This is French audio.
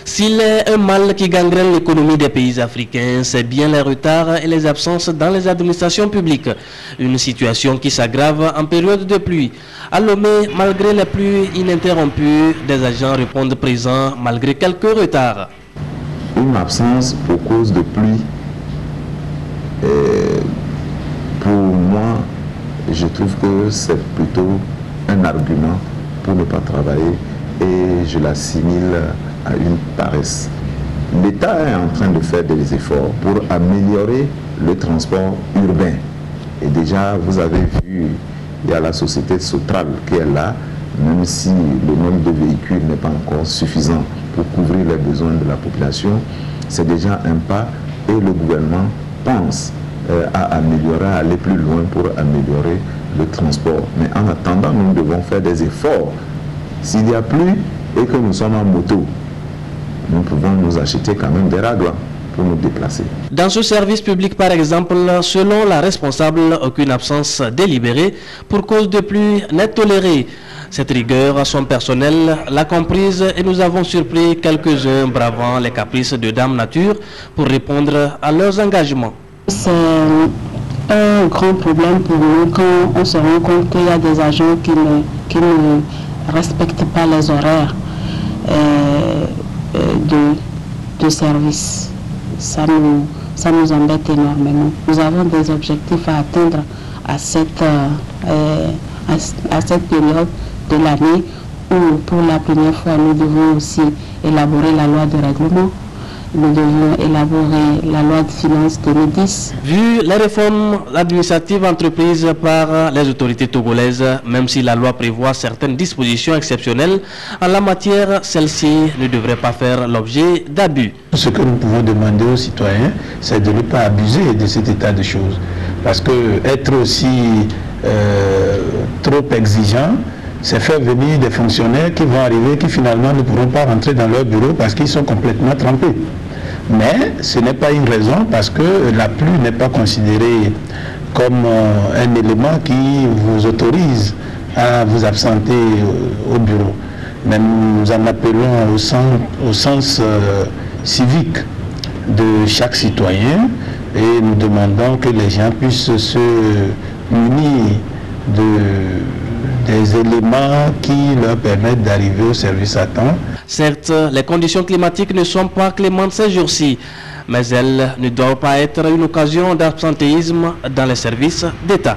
S'il est un mal qui gangrène l'économie des pays africains, c'est bien les retards et les absences dans les administrations publiques. Une situation qui s'aggrave en période de pluie. À Lomé, malgré les pluies ininterrompues, des agents répondent présents malgré quelques retards. Une absence pour cause de pluie, pour moi, je trouve que c'est plutôt un argument pour ne pas travailler et je l'assimile à une paresse. L'État est en train de faire des efforts pour améliorer le transport urbain. Et déjà, vous avez vu, il y a la société Sotral qui est là, même si le nombre de véhicules n'est pas encore suffisant pour couvrir les besoins de la population, c'est déjà un pas et le gouvernement pense à améliorer, à aller plus loin pour améliorer le transport. Mais en attendant, nous devons faire des efforts. S'il y a plus et que nous sommes en moto, nous pouvons nous acheter quand même des raglan pour nous déplacer. Dans ce service public, par exemple, selon la responsable, aucune absence délibérée pour cause de pluie n'est tolérée. Cette rigueur à son personnel l'a comprise et nous avons surpris quelques-uns bravant les caprices de Dame Nature pour répondre à leurs engagements. C'est un grand problème pour nous quand on se rend compte qu'il y a des agents qui ne respectent pas les horaires de service. Ça nous embête énormément. Nous avons des objectifs à atteindre à cette période de l'année où pour la première fois nous devons aussi élaborer la loi de règlement. Nous devons élaborer la loi de finances 2010. Vu les réformes administratives entreprises par les autorités togolaises, même si la loi prévoit certaines dispositions exceptionnelles, en la matière, celle-ci ne devrait pas faire l'objet d'abus. Ce que nous pouvons demander aux citoyens, c'est de ne pas abuser de cet état de choses. Parce que être aussi trop exigeant, c'est faire venir des fonctionnaires qui vont arriver, qui finalement ne pourront pas rentrer dans leur bureau parce qu'ils sont complètement trempés. Mais ce n'est pas une raison parce que la pluie n'est pas considérée comme un élément qui vous autorise à vous absenter au bureau. Mais nous en appelons au sens civique de chaque citoyen et nous demandons que les gens puissent se munir des éléments qui leur permettent d'arriver au service à temps. Certes, les conditions climatiques ne sont pas clémentes ces jours-ci, mais elles ne doivent pas être une occasion d'absentéisme dans les services d'État.